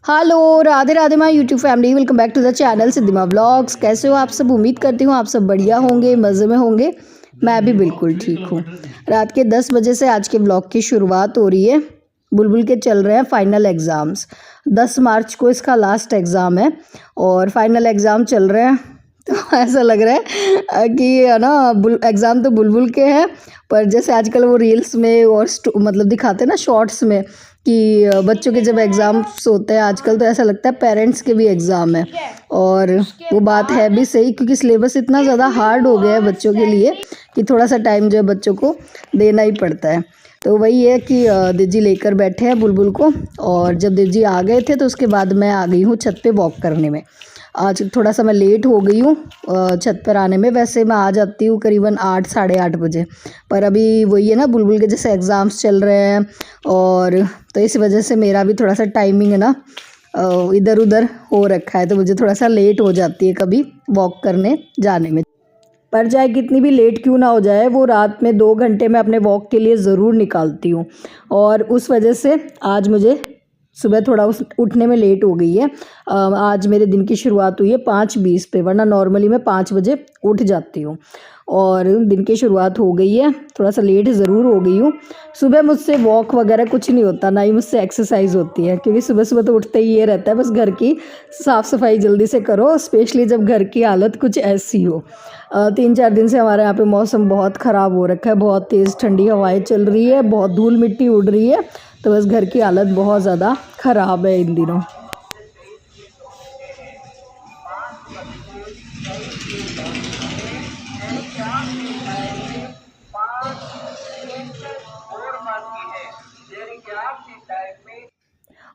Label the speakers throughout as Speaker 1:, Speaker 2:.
Speaker 1: Hello Radhe Radhe my YouTube family, welcome back to the channel Siddhima vlogs. कैसे हो आप सब? उम्मीद करती हूँ आप सब बढ़िया होंगे, मज़े में होंगे। मैं भी बिल्कुल ठीक हूँ। रात के 10 बजे से आज के व्लॉग की शुरुआत हो रही है। बुलबुल के चल रहे हैं फाइनल एग्ज़ाम्स। 10 मार्च को इसका लास्ट एग्ज़ाम है और फाइनल एग्ज़ाम चल रहे हैं। तो ऐसा लग रहा है कि है ना, एग्ज़ाम तो बुलबुल के हैं, पर जैसे आजकल वो रील्स में और मतलब दिखाते हैं ना शॉर्ट्स में कि बच्चों के जब एग्ज़ाम्स होते हैं आजकल, तो ऐसा लगता है पेरेंट्स के भी एग्ज़ाम है। और वो बात है भी सही, क्योंकि सिलेबस इतना ज़्यादा हार्ड हो गया है बच्चों के लिए कि थोड़ा सा टाइम जो है बच्चों को देना ही पड़ता है। तो वही है कि दिज्जी लेकर बैठे हैं बुलबुल को, और जब दिज्जी आ गए थे तो उसके बाद मैं आ गई हूँ छत पे वॉक करने में। आज थोड़ा सा मैं लेट हो गई हूँ छत पर आने में। वैसे मैं आ जाती हूँ करीबन 8 साढ़े 8 बजे, पर अभी वही है ना, बुलबुल के जैसे एग्ज़ाम्स चल रहे हैं, और तो इस वजह से मेरा भी थोड़ा सा टाइमिंग है ना इधर उधर हो रखा है, तो मुझे थोड़ा सा लेट हो जाती है कभी वॉक करने जाने में। पर चाहे कितनी भी लेट क्यों ना हो जाए, वो रात में 2 घंटे मैं अपने वॉक के लिए ज़रूर निकालती हूँ। और उस वजह से आज मुझे सुबह थोड़ा उठने में लेट हो गई है। आज मेरे दिन की शुरुआत हुई है 5:20 पे, वरना नॉर्मली मैं 5 बजे उठ जाती हूँ। और दिन की शुरुआत हो गई है, थोड़ा सा लेट ज़रूर हो गई हूँ। सुबह मुझसे वॉक वगैरह कुछ नहीं होता, ना ही मुझसे एक्सरसाइज होती है, क्योंकि सुबह सुबह तो उठते ही ये रहता है बस घर की साफ़ सफाई जल्दी से करो, स्पेशली जब घर की हालत कुछ ऐसी हो। 3-4 दिन से हमारे यहाँ पे मौसम बहुत ख़राब हो रखा है, बहुत तेज़ ठंडी हवाएं चल रही है, बहुत धूल मिट्टी उड़ रही है, तो बस घर की हालत बहुत ज़्यादा ख़राब है इन दिनों।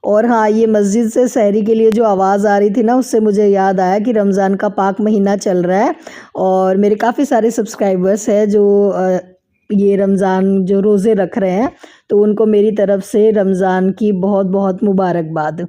Speaker 1: और हाँ, ये मस्जिद से सहरी के लिए जो आवाज़ आ रही थी ना, उससे मुझे याद आया कि रमज़ान का पाक महीना चल रहा है, और मेरे काफ़ी सारे सब्सक्राइबर्स हैं जो ये रमज़ान जो रोज़े रख रहे हैं, तो उनको मेरी तरफ़ से रमज़ान की बहुत बहुत मुबारकबाद।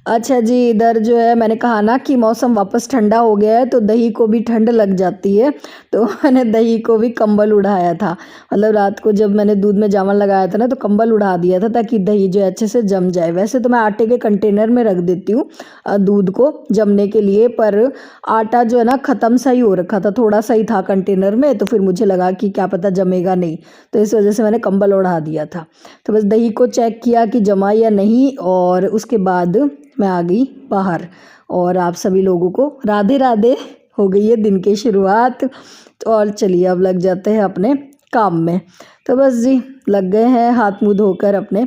Speaker 1: अच्छा जी, इधर जो है मैंने कहा ना कि मौसम वापस ठंडा हो गया है, तो दही को भी ठंड लग जाती है, तो मैंने दही को भी कंबल उड़ाया था। मतलब रात को जब मैंने दूध में जामन लगाया था ना, तो कंबल उड़ा दिया था ताकि दही जो है अच्छे से जम जाए। वैसे तो मैं आटे के कंटेनर में रख देती हूँ दूध को जमने के लिए, पर आटा जो है ना ख़त्म सा ही हो रखा था, थोड़ा सा ही था कंटेनर में, तो फिर मुझे लगा कि क्या पता जमेगा नहीं, तो इस वजह से मैंने कंबल उड़ा दिया था। तो बस दही को चेक किया कि जमा या नहीं, और उसके बाद मैं आ गई बाहर। और आप सभी लोगों को राधे राधे। हो गई है दिन की शुरुआत, तो और चलिए अब लग जाते हैं अपने काम में। तो बस जी, लग गए हैं हाथ मुंह धोकर अपने।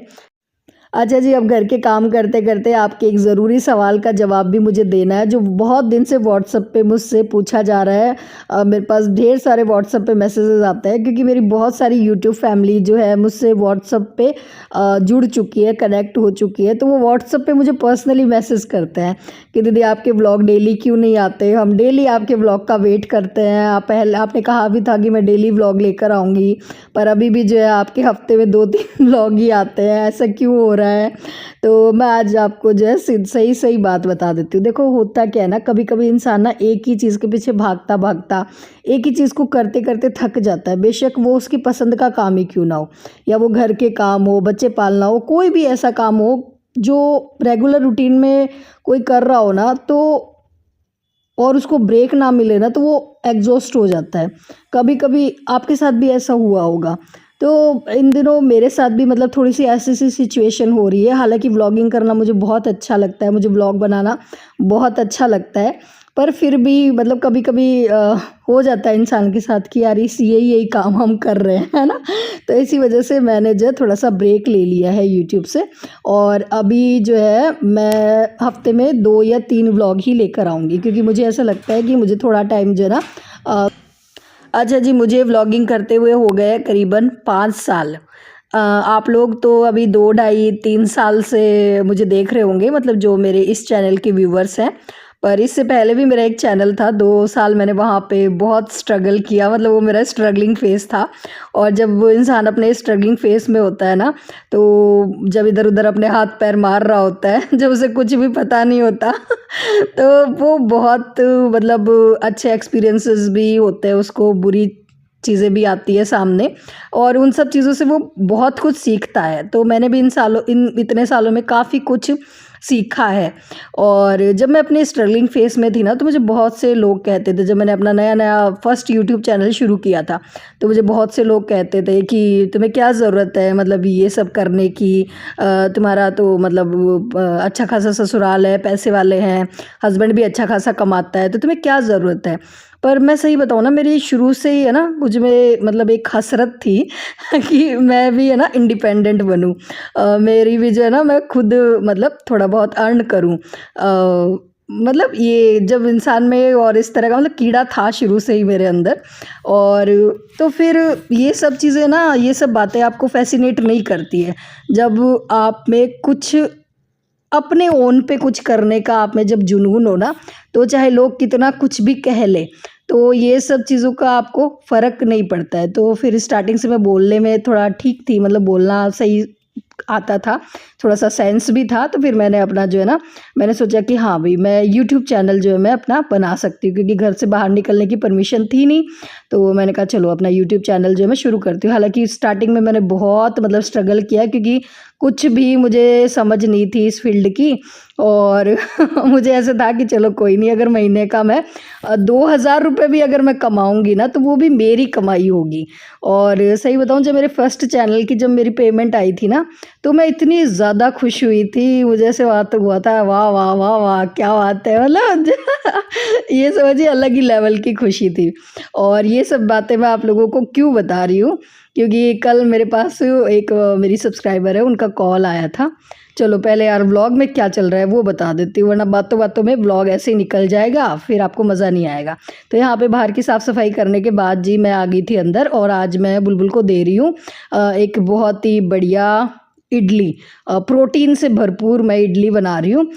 Speaker 1: अच्छा जी, अब घर के काम करते करते आपके एक ज़रूरी सवाल का जवाब भी मुझे देना है, जो बहुत दिन से व्हाट्सएप पे मुझसे पूछा जा रहा है। मेरे पास ढेर सारे व्हाट्सएप पे मैसेजेस आते हैं, क्योंकि मेरी बहुत सारी यूट्यूब फैमिली जो है मुझसे व्हाट्सएप पे जुड़ चुकी है, कनेक्ट हो चुकी है, तो वो व्हाट्सएप पे मुझे पर्सनली मैसेज करते हैं कि दीदी आपके ब्लॉग डेली क्यों नहीं आते, हम डेली आपके ब्लॉग का वेट करते हैं। पहले आपने कहा भी था कि मैं डेली व्लॉग लेकर आऊँगी, पर अभी भी जो है आपके हफ्ते में 2-3 व्लॉग ही आते हैं, ऐसा क्यों हो रहा है? तो मैं आज आपको जो है सही सही बात बता देती हूँ। देखो होता क्या है ना, कभी कभी इंसान ना एक ही चीज़ के पीछे भागता भागता एक ही चीज़ को करते करते थक जाता है, बेशक वो उसकी पसंद का काम ही क्यों ना हो, या वो घर के काम हो, बच्चे पालना हो, कोई भी ऐसा काम हो जो रेगुलर रूटीन में कोई कर रहा हो ना, तो और उसको ब्रेक ना मिले ना, तो वो एग्जॉस्ट हो जाता है। कभी कभी आपके साथ भी ऐसा हुआ होगा। तो इन दिनों मेरे साथ भी मतलब थोड़ी सी ऐसी सी सिचुएशन हो रही है। हालांकि व्लॉगिंग करना मुझे बहुत अच्छा लगता है, मुझे व्लॉग बनाना बहुत अच्छा लगता है, पर फिर भी मतलब कभी कभी हो जाता है इंसान के साथ कि यार इस यही यही काम हम कर रहे हैं, है ना। तो इसी वजह से मैंने जो है थोड़ा सा ब्रेक ले लिया है यूट्यूब से, और अभी जो है मैं हफ्ते में 2 या 3 व्लॉग ही लेकर आऊँगी, क्योंकि मुझे ऐसा लगता है कि मुझे थोड़ा टाइम जो है ना अच्छा जी, मुझे व्लॉगिंग करते हुए हो गए करीबन 5 साल। आप लोग तो अभी 2 ढाई 3 साल से मुझे देख रहे होंगे, मतलब जो मेरे इस चैनल के व्यूवर्स हैं। पर इससे पहले भी मेरा एक चैनल था, 2 साल मैंने वहाँ पे बहुत स्ट्रगल किया, मतलब वो मेरा स्ट्रगलिंग फ़ेज़ था। और जब वो इंसान अपने स्ट्रगलिंग फ़ेज़ में होता है ना, तो जब इधर-उधर अपने हाथ-पैर मार रहा होता है, जब उसे कुछ भी पता नहीं होता तो वो बहुत मतलब अच्छे एक्सपीरियंसेस भी होते हैं, उसको बुरी चीज़ें भी आती है सामने, और उन सब चीज़ों से वो बहुत कुछ सीखता है। तो मैंने भी इन इतने सालों में काफ़ी कुछ सीखा है। और जब मैं अपने स्ट्रगलिंग फेस में थी ना, तो मुझे बहुत से लोग कहते थे, जब मैंने अपना नया नया फर्स्ट यूट्यूब चैनल शुरू किया था, तो मुझे बहुत से लोग कहते थे कि तुम्हें क्या ज़रूरत है मतलब ये सब करने की, तुम्हारा तो मतलब अच्छा खासा ससुराल है, पैसे वाले हैं, हस्बैंड भी अच्छा खासा कमाता है, तो तुम्हें क्या ज़रूरत है। पर मैं सही बताऊँ ना, मेरी शुरू से ही है ना, मुझ में मतलब एक हसरत थी कि मैं भी है ना इंडिपेंडेंट बनूँ, मेरी भी जो है ना मैं खुद मतलब थोड़ा बहुत अर्न करूँ। मतलब ये जब इंसान में और इस तरह का मतलब कीड़ा था शुरू से ही मेरे अंदर। और तो फिर ये सब चीज़ें ना, ये सब बातें आपको फैसिनेट नहीं करती है जब आप में कुछ अपने ओन पे कुछ करने का आप में जब जुनून हो ना, तो चाहे लोग कितना कुछ भी कह लें, तो ये सब चीज़ों का आपको फ़र्क नहीं पड़ता है। तो फिर स्टार्टिंग से मैं बोलने में थोड़ा ठीक थी, मतलब बोलना सही आता था, थोड़ा-सा सेंस भी था, तो फिर मैंने अपना जो है ना, मैंने सोचा कि हाँ भई, मैं यूट्यूब चैनल जो है मैं अपना बना सकती हूँ, क्योंकि घर से बाहर निकलने की परमिशन थी नहीं। तो मैंने कहा चलो अपना यूट्यूब चैनल जो है मैं शुरू करती हूँ। हालाँकि स्टार्टिंग में मैंने बहुत मतलब स्ट्रगल किया, क्योंकि कुछ भी मुझे समझ नहीं थी इस फ़ील्ड की। और मुझे ऐसा था कि चलो कोई नहीं, अगर महीने का मैं 2000 रुपये भी अगर मैं कमाऊँगी ना, तो वो भी मेरी कमाई होगी। और सही बताऊँ, जब मेरे फर्स्ट चैनल की जब मेरी पेमेंट आई थी ना, तो मैं इतनी ज़्यादा खुश हुई थी, मुझे ऐसे बात हुआ था, वाह वाह वाह वाह क्या बात है, मतलब ये समझिए अलग ही लेवल की खुशी थी। और ये सब बातें मैं आप लोगों को क्यों बता रही हूँ, क्योंकि कल मेरे पास एक मेरी सब्सक्राइबर है, उनका कॉल आया था। चलो पहले यार व्लॉग में क्या चल रहा है वो बता देती हूँ, वरना बातों बातों में व्लॉग ऐसे ही निकल जाएगा, फिर आपको मज़ा नहीं आएगा। तो यहाँ पे बाहर की साफ़ सफाई करने के बाद जी मैं आ गई थी अंदर, और आज मैं बुलबुल को दे रही हूँ एक बहुत ही बढ़िया इडली, प्रोटीन से भरपूर मैं इडली बना रही हूँ।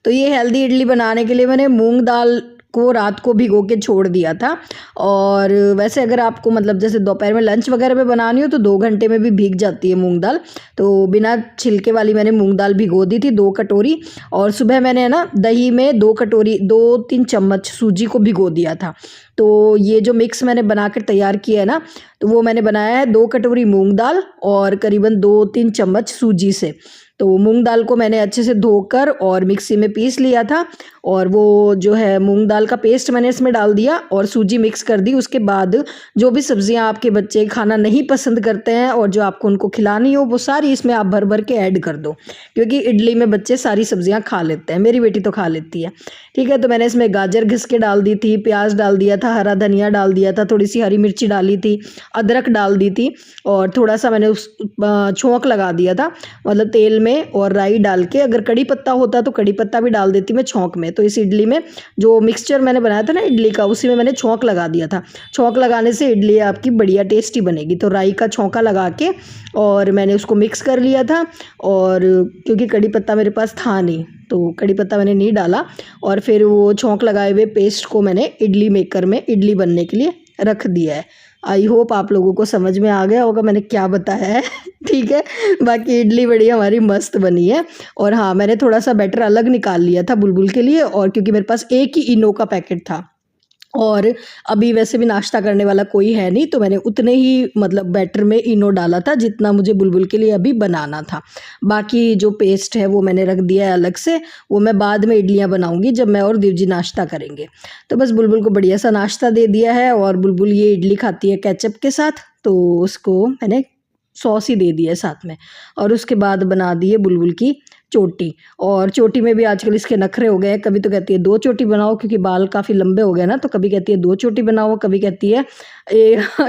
Speaker 1: तो ये हेल्दी इडली बनाने के लिए मैंने मूंग दाल को रात को भिगो के छोड़ दिया था। और वैसे अगर आपको मतलब जैसे दोपहर में लंच वगैरह में बनानी हो, तो 2 घंटे में भी भीग जाती है मूंग दाल। तो बिना छिलके वाली मैंने मूंग दाल भिगो दी थी 2 कटोरी। और सुबह मैंने है ना दही में 2-3 चम्मच सूजी को भिगो दिया था। तो ये जो मिक्स मैंने बनाकर तैयार किया है ना, तो वो मैंने बनाया है 2 कटोरी मूंग दाल और करीबन 2-3 चम्मच सूजी से। तो मूंग दाल को मैंने अच्छे से धोकर और मिक्सी में पीस लिया था, और वो जो है मूंग दाल का पेस्ट मैंने इसमें डाल दिया और सूजी मिक्स कर दी। उसके बाद जो भी सब्जियां आपके बच्चे खाना नहीं पसंद करते हैं और जो आपको उनको खिलानी हो, वो सारी इसमें आप भर भर के ऐड कर दो, क्योंकि इडली में बच्चे सारी सब्जियां खा लेते हैं, मेरी बेटी तो खा लेती है। ठीक है, तो मैंने इसमें गाजर घिस के डाल दी थी, प्याज डाल दिया था, हरा धनिया डाल दिया था, थोड़ी सी हरी मिर्ची डाली थी, अदरक डाल दी थी, और थोड़ा सा मैंने उस छोंक लगा दिया था, मतलब तेल में, और राई डाल के, अगर कड़ी पत्ता होता तो कड़ी पत्ता भी डाल देती मैं छोंक में। तो इस इडली में जो मिक्सचर मैंने बनाया था ना इडली का, उसी में मैंने छोंक लगा दिया था। छोंक लगाने से इडली आपकी बढ़िया टेस्टी बनेगी। तो राई का छोंका लगा के और मैंने उसको मिक्स कर लिया था। और क्योंकि कड़ी पत्ता मेरे पास था नहीं, तो कड़ी पत्ता मैंने नहीं डाला, और फिर वो छोंक लगाए हुए पेस्ट को मैंने इडली मेकर में इडली बनने के लिए रख दिया है। आई होप आप लोगों को समझ में आ गया होगा मैंने क्या बताया है। ठीक है, बाकी इडली बड़ी हमारी मस्त बनी है। और हाँ, मैंने थोड़ा सा बैटर अलग निकाल लिया था बुलबुल के लिए, और क्योंकि मेरे पास एक ही इनो का पैकेट था और अभी वैसे भी नाश्ता करने वाला कोई है नहीं, तो मैंने उतने ही मतलब बैटर में इनो डाला था जितना मुझे बुलबुल के लिए अभी बनाना था। बाकी जो पेस्ट है वो मैंने रख दिया है अलग से, वो मैं बाद में इडलियां बनाऊंगी जब मैं और देव जी नाश्ता करेंगे। तो बस बुलबुल को बढ़िया सा नाश्ता दे दिया है, और बुलबुल ये इडली खाती है केचप के साथ, तो उसको मैंने सॉस ही दे दिया है साथ में। और उसके बाद बना दी है बुलबुल की चोटी, और चोटी में भी आजकल इसके नखरे हो गए हैं। कभी तो कहती है 2 चोटी बनाओ, क्योंकि बाल काफ़ी लंबे हो गए ना, तो कभी कहती है 2 चोटी बनाओ, कभी कहती है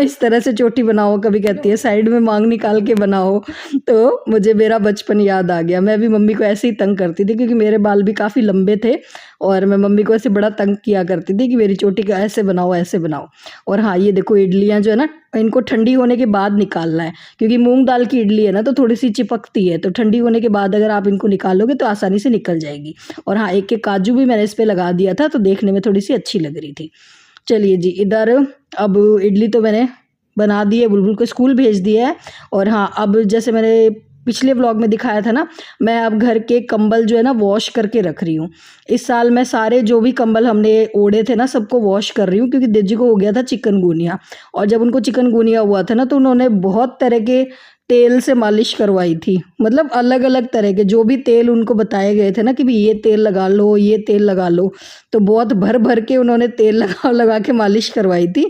Speaker 1: इस तरह से चोटी बनाओ, कभी कहती है साइड में मांग निकाल के बनाओ। तो मुझे मेरा बचपन याद आ गया, मैं भी मम्मी को ऐसे ही तंग करती थी, क्योंकि मेरे बाल भी काफ़ी लंबे थे, और मैं मम्मी को ऐसे बड़ा तंग किया करती थी कि मेरी चोटी का ऐसे बनाओ ऐसे बनाओ। और हाँ, ये देखो इडलियाँ जो है ना, इनको ठंडी होने के बाद निकालना है, क्योंकि मूंग दाल की इडली है ना, तो थोड़ी सी चिपकती है, तो ठंडी होने के बाद अगर आप इनको निकालोगे तो आसानी से निकल जाएगी। और हाँ, एक एक काजू भी मैंने इस पर लगा दिया था, तो देखने में थोड़ी सी अच्छी लग रही थी। चलिए जी, इधर अब इडली तो मैंने बना दी है, बुलबुल को स्कूल भेज दिया है। और हाँ, अब जैसे मैंने पिछले व्लॉग में दिखाया था ना, मैं अब घर के कंबल जो है ना वॉश करके रख रही हूँ। इस साल मैं सारे जो भी कंबल हमने ओढ़े थे ना, सबको वॉश कर रही हूँ, क्योंकि देव जी को हो गया था चिकनगुनिया, और जब उनको चिकनगुनिया हुआ था ना, तो उन्होंने बहुत तरह के तेल से मालिश करवाई थी। मतलब अलग अलग तरह के जो भी तेल उनको बताए गए थे ना कि भाई ये तेल लगा लो, ये तेल लगा लो, तो बहुत भर भर के उन्होंने तेल लगा लगा के मालिश करवाई थी।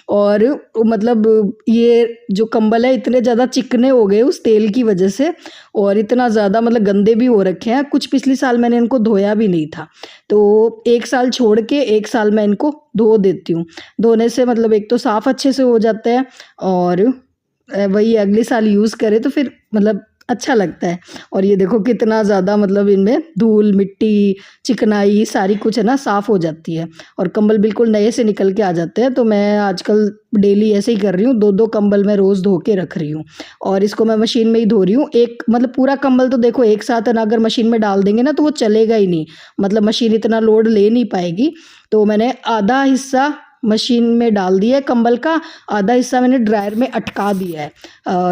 Speaker 1: और मतलब ये जो कंबल है इतने ज़्यादा चिकने हो गए उस तेल की वजह से, और इतना ज़्यादा मतलब गंदे भी हो रखे हैं। कुछ पिछली साल मैंने इनको धोया भी नहीं था, तो 1 साल छोड़ के 1 साल मैं इनको धो देती हूँ। धोने से मतलब एक तो साफ़ अच्छे से हो जाता है, और वही अगले साल यूज़ करें तो फिर मतलब अच्छा लगता है। और ये देखो कितना ज़्यादा मतलब इनमें धूल मिट्टी चिकनाई सारी कुछ है ना साफ़ हो जाती है, और कंबल बिल्कुल नए से निकल के आ जाते हैं। तो मैं आजकल डेली ऐसे ही कर रही हूँ, 2-2 कंबल मैं रोज़ धो के रख रही हूँ, और इसको मैं मशीन में ही धो रही हूँ। एक मतलब पूरा कंबल तो देखो एक साथ है ना अगर मशीन में डाल देंगे ना तो वो चलेगा ही नहीं, मतलब मशीन इतना लोड ले नहीं पाएगी। तो मैंने आधा हिस्सा मशीन में डाल दिया है कंबल का, आधा हिस्सा मैंने ड्रायर में अटका दिया है,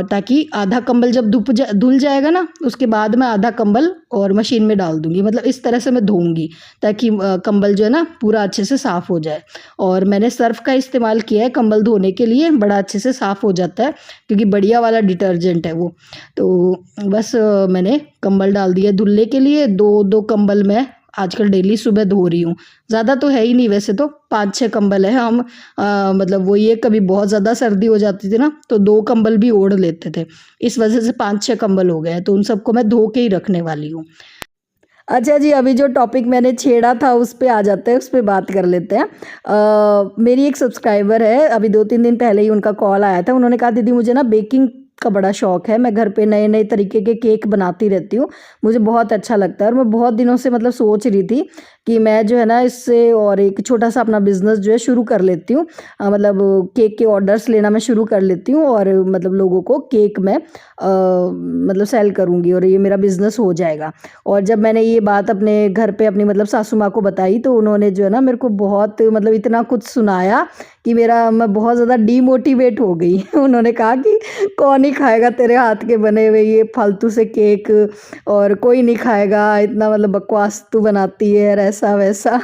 Speaker 1: ताकि आधा कंबल जब धुल जाएगा ना उसके बाद मैं आधा कंबल और मशीन में डाल दूंगी। मतलब इस तरह से मैं धोऊंगी ताकि कंबल जो है ना पूरा अच्छे से साफ़ हो जाए। और मैंने सर्फ का इस्तेमाल किया है कंबल धोने के लिए, बड़ा अच्छे से साफ़ हो जाता है क्योंकि बढ़िया वाला डिटर्जेंट है वो। तो बस मैंने कंबल डाल दिया धुलने के लिए। 2-2 कंबल मैं आजकल डेली सुबह धो रही हूँ। ज़्यादा तो है ही नहीं, वैसे तो 5-6 कंबल है। हम मतलब वो ये कभी बहुत ज़्यादा सर्दी हो जाती थी ना तो 2 कंबल भी ओढ़ लेते थे, इस वजह से 5-6 कंबल हो गए हैं, तो उन सबको मैं धो के ही रखने वाली हूँ। अच्छा जी, अभी जो टॉपिक मैंने छेड़ा था उस पे आ जाते हैं, उस पे बात कर लेते हैं। मेरी एक सब्सक्राइबर है, अभी 2-3 दिन पहले ही उनका कॉल आया था। उन्होंने कहा दीदी मुझे ना बेकिंग का बड़ा शौक है, मैं घर पे नए नए तरीके के केक बनाती रहती हूँ, मुझे बहुत अच्छा लगता है। और मैं बहुत दिनों से मतलब सोच रही थी कि मैं जो है ना इससे और एक छोटा सा अपना बिजनेस जो है शुरू कर लेती हूँ। मतलब केक के ऑर्डर्स लेना मैं शुरू कर लेती हूँ, और मतलब लोगों को केक मैं मतलब सेल करूँगी और ये मेरा बिजनेस हो जाएगा। और जब मैंने ये बात अपने घर पे अपनी मतलब सासू माँ को बताई तो उन्होंने जो है ना मेरे को बहुत मतलब इतना कुछ सुनाया कि मैं बहुत ज़्यादा डीमोटिवेट हो गई। उन्होंने कहा कि कौन ही खाएगा तेरे हाथ के बने हुए ये फालतू से केक, और कोई नहीं खाएगा, इतना मतलब बकवास तू बनाती है और ऐसा वैसा।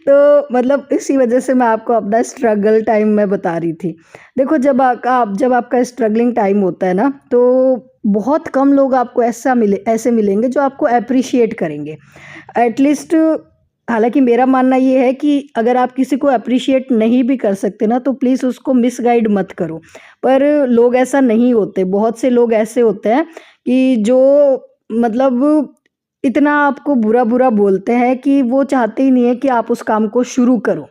Speaker 1: तो मतलब इसी वजह से मैं आपको अपना स्ट्रगल टाइम मैं बता रही थी। देखो जब आपका स्ट्रगलिंग टाइम होता है ना तो बहुत कम लोग आपको ऐसे मिलेंगे जो आपको अप्रिशिएट करेंगे एटलीस्ट। हालांकि मेरा मानना ये है कि अगर आप किसी को अप्रिशिएट नहीं भी कर सकते ना तो प्लीज़ उसको मिसगाइड मत करो। पर लोग ऐसा नहीं होते, बहुत से लोग ऐसे होते हैं कि जो मतलब इतना आपको बुरा बुरा बोलते हैं कि वो चाहते ही नहीं है कि आप उस काम को शुरू करो,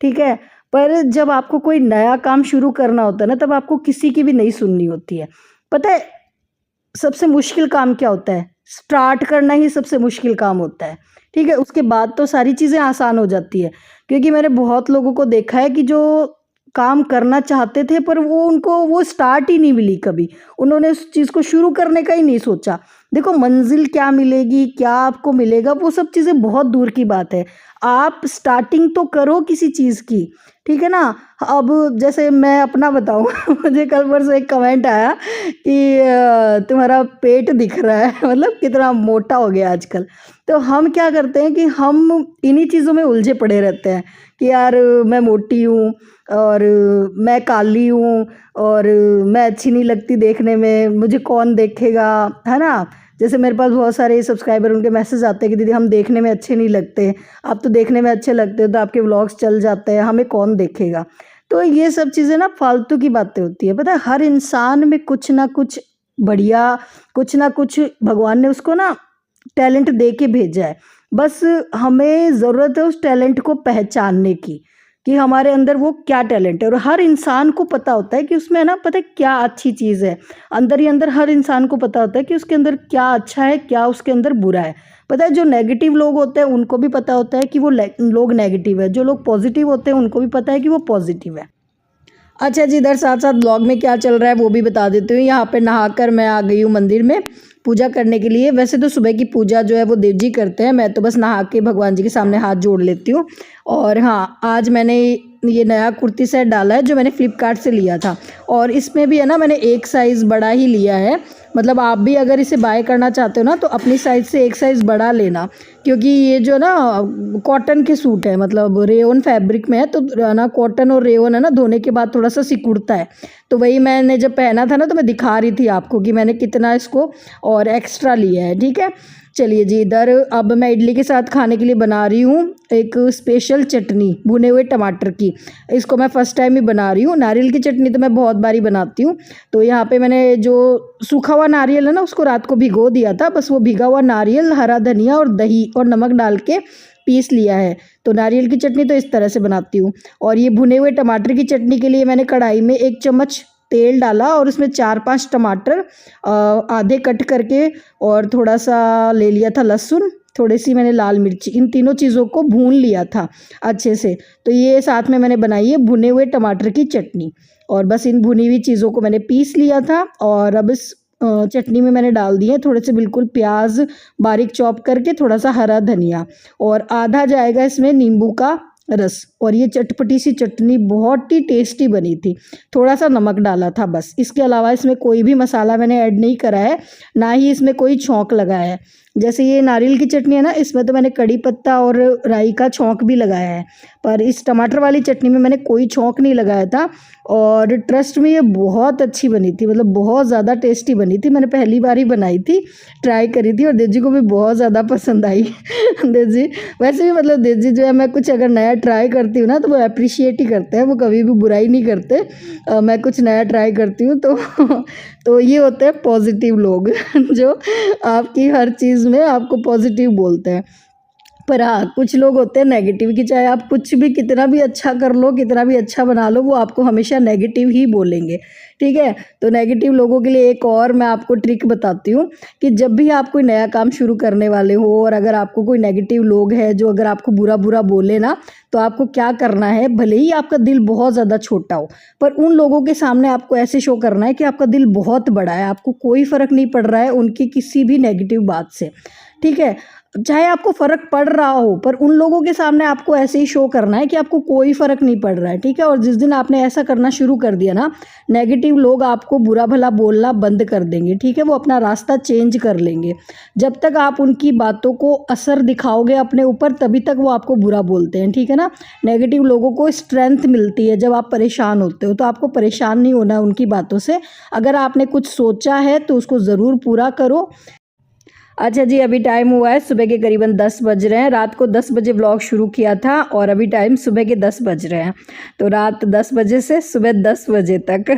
Speaker 1: ठीक है। पर जब आपको कोई नया काम शुरू करना होता है ना तब आपको किसी की भी नहीं सुननी होती है। पता है सबसे मुश्किल काम क्या होता है? स्टार्ट करना ही सबसे मुश्किल काम होता है, ठीक है? उसके बाद तो सारी चीज़ें आसान हो जाती है। क्योंकि मैंने बहुत लोगों को देखा है कि जो काम करना चाहते थे पर उनको वो स्टार्ट ही नहीं मिली कभी। उन्होंने उस चीज़ को शुरू करने का ही नहीं सोचा। देखो मंज़िल क्या मिलेगी, क्या आपको मिलेगा वो सब चीज़ें बहुत दूर की बात है। आप स्टार्टिंग तो करो किसी चीज़ की, ठीक है ना? अब जैसे मैं अपना बताऊँ मुझे कल परसों एक कमेंट आया कि तुम्हारा पेट दिख रहा है मतलब कितना मोटा हो गया आजकल। तो हम क्या करते हैं कि हम इन्हीं चीज़ों में उलझे पड़े रहते हैं कि यार मैं मोटी हूँ और मैं काली हूँ और मैं अच्छी नहीं लगती देखने में, मुझे कौन देखेगा, है ना? जैसे मेरे पास बहुत सारे सब्सक्राइबर उनके मैसेज आते हैं कि दीदी हम देखने में अच्छे नहीं लगते, आप तो देखने में अच्छे लगते हो तो आपके व्लॉग्स चल जाते हैं, हमें कौन देखेगा। तो ये सब चीज़ें ना फालतू की बातें होती है। पता है हर इंसान में कुछ ना कुछ बढ़िया, कुछ ना कुछ भगवान ने उसको ना टैलेंट दे के भेजा है। बस हमें ज़रूरत है उस टैलेंट को पहचानने की कि हमारे अंदर वो क्या टैलेंट है। और हर इंसान को पता होता है कि उसमें ना पता है क्या अच्छी चीज़ है। अंदर ही अंदर हर इंसान को पता होता है कि उसके अंदर क्या अच्छा है, क्या उसके अंदर बुरा है। पता है जो नेगेटिव लोग होते हैं उनको भी पता होता है कि वो लोग नेगेटिव है, जो लोग पॉजिटिव होते हैं उनको भी पता है कि वो पॉजिटिव है। अच्छा जी, इधर साथ साथ ब्लॉग में क्या चल रहा है वो भी बता देती हूँ। यहाँ पे नहाकर मैं आ गई हूँ मंदिर में, पूजा करने के लिए। वैसे तो सुबह की पूजा जो है वो देव जी करते हैं, मैं तो बस नहा के भगवान जी के सामने हाथ जोड़ लेती हूँ। और हाँ, आज मैंने ये नया कुर्ती सेट डाला है जो मैंने फ़्लिपकार्ट से लिया था, और इसमें भी है ना मैंने एक साइज़ बड़ा ही लिया है। मतलब आप भी अगर इसे बाय करना चाहते हो ना तो अपनी साइज़ से एक साइज़ बड़ा लेना, क्योंकि ये जो ना कॉटन के सूट है, मतलब रेयन फैब्रिक में है, तो ना कॉटन और रेयन है ना धोने के बाद थोड़ा सा सिकुड़ता है। तो वही मैंने जब पहना था ना तो मैं दिखा रही थी आपको कि मैंने कितना इसको और एक्स्ट्रा लिया है। ठीक है, चलिए जी, इधर अब मैं इडली के साथ खाने के लिए बना रही हूँ एक स्पेशल चटनी भुने हुए टमाटर की। इसको मैं फ़र्स्ट टाइम ही बना रही हूँ। नारियल की चटनी तो मैं बहुत बारी बनाती हूँ। तो यहाँ पे मैंने जो सूखा हुआ नारियल है ना उसको रात को भिगो दिया था, बस वो भिगा हुआ नारियल, हरा धनिया और दही और नमक डाल के पीस लिया है। तो नारियल की चटनी तो इस तरह से बनाती हूँ। और ये भुने हुए टमाटर की चटनी के लिए मैंने कढ़ाई में 1 चम्मच तेल डाला और उसमें 4-5 टमाटर आधे कट करके और थोड़ा सा ले लिया था लहसुन, थोड़ी सी मैंने लाल मिर्ची, इन तीनों चीज़ों को भून लिया था अच्छे से। तो ये साथ में मैंने बनाई है भुने हुए टमाटर की चटनी, और बस इन भुनी हुई चीज़ों को मैंने पीस लिया था। और अब इस चटनी में मैंने डाल दिए थोड़े से बिल्कुल प्याज बारीक चॉप करके, थोड़ा सा हरा धनिया, और आधा जाएगा इसमें नींबू का रस। और ये चटपटी सी चटनी बहुत ही टेस्टी बनी थी। थोड़ा सा नमक डाला था बस, इसके अलावा इसमें कोई भी मसाला मैंने ऐड नहीं करा है, ना ही इसमें कोई छौंक लगाया है। जैसे ये नारियल की चटनी है ना, इसमें तो मैंने कड़ी पत्ता और राई का छौंक भी लगाया है, पर इस टमाटर वाली चटनी में मैंने कोई छौंक नहीं लगाया था। और ट्रस्ट में ये बहुत अच्छी बनी थी, मतलब बहुत ज़्यादा टेस्टी बनी थी। मैंने पहली बार ही बनाई थी, ट्राई करी थी, और देव जी को भी बहुत ज़्यादा पसंद आई। देव जी वैसे भी, मतलब देव जी जो है, मैं कुछ अगर नया ट्राई करती हूँ ना तो वो अप्रिशिएट ही करते हैं, वो कभी भी बुराई नहीं करते। मैं कुछ नया ट्राई करती हूँ तो तो ये होते हैं पॉजिटिव लोग जो आपकी हर चीज़ में आपको पॉजिटिव बोलते हैं। पर हाँ, कुछ लोग होते हैं नेगेटिव, कि चाहे आप कुछ भी कितना भी अच्छा कर लो, कितना भी अच्छा बना लो, वो आपको हमेशा नेगेटिव ही बोलेंगे। ठीक है, तो नेगेटिव लोगों के लिए एक और मैं आपको ट्रिक बताती हूँ कि जब भी आप कोई नया काम शुरू करने वाले हो और अगर आपको कोई नेगेटिव लोग है जो अगर आपको बुरा बुरा बोले ना, तो आपको क्या करना है, भले ही आपका दिल बहुत ज़्यादा छोटा हो, पर उन लोगों के सामने आपको ऐसे शो करना है कि आपका दिल बहुत बड़ा है, आपको कोई फ़र्क नहीं पड़ रहा है उनकी किसी भी नेगेटिव बात से। ठीक है, चाहे आपको फ़र्क पड़ रहा हो, पर उन लोगों के सामने आपको ऐसे ही शो करना है कि आपको कोई फ़र्क नहीं पड़ रहा है। ठीक है, और जिस दिन आपने ऐसा करना शुरू कर दिया ना, नेगेटिव लोग आपको बुरा भला बोलना बंद कर देंगे। ठीक है, वो अपना रास्ता चेंज कर लेंगे। जब तक आप उनकी बातों को असर दिखाओगे अपने ऊपर, तभी तक वो आपको बुरा बोलते हैं। ठीक है ना, नेगेटिव लोगों को स्ट्रेंथ मिलती है जब आप परेशान होते हो, तो आपको परेशान नहीं होना है उनकी बातों से। अगर आपने कुछ सोचा है तो उसको ज़रूर पूरा करो। अच्छा जी, अभी टाइम हुआ है सुबह के करीबन 10 बज रहे हैं। रात को 10 बजे व्लॉग शुरू किया था और अभी टाइम सुबह के 10 बज रहे हैं। तो रात 10 बजे से सुबह 10 बजे तक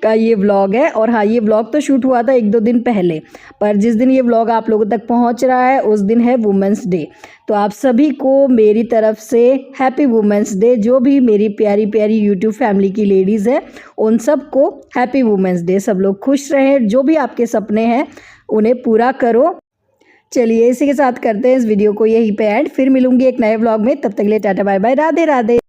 Speaker 1: का ये व्लॉग है। और हाँ, ये व्लॉग तो शूट हुआ था 1-2 दिन पहले, पर जिस दिन ये व्लॉग आप लोगों तक पहुंच रहा है उस दिन है वुमेंस डे। तो आप सभी को मेरी तरफ से हैप्पी वुमेंस डे। जो भी मेरी प्यारी प्यारी यूट्यूब फैमिली की लेडीज़ है उन सबको हैप्पी वुमेंस डे। सब लोग खुश रहें, जो भी आपके सपने हैं उन्हें पूरा करो। चलिए, इसी के साथ करते हैं इस वीडियो को यहीं पे एंड। फिर मिलूंगी एक नए व्लॉग में, तब तक के लिए tata bye bye, Radhe Radhe.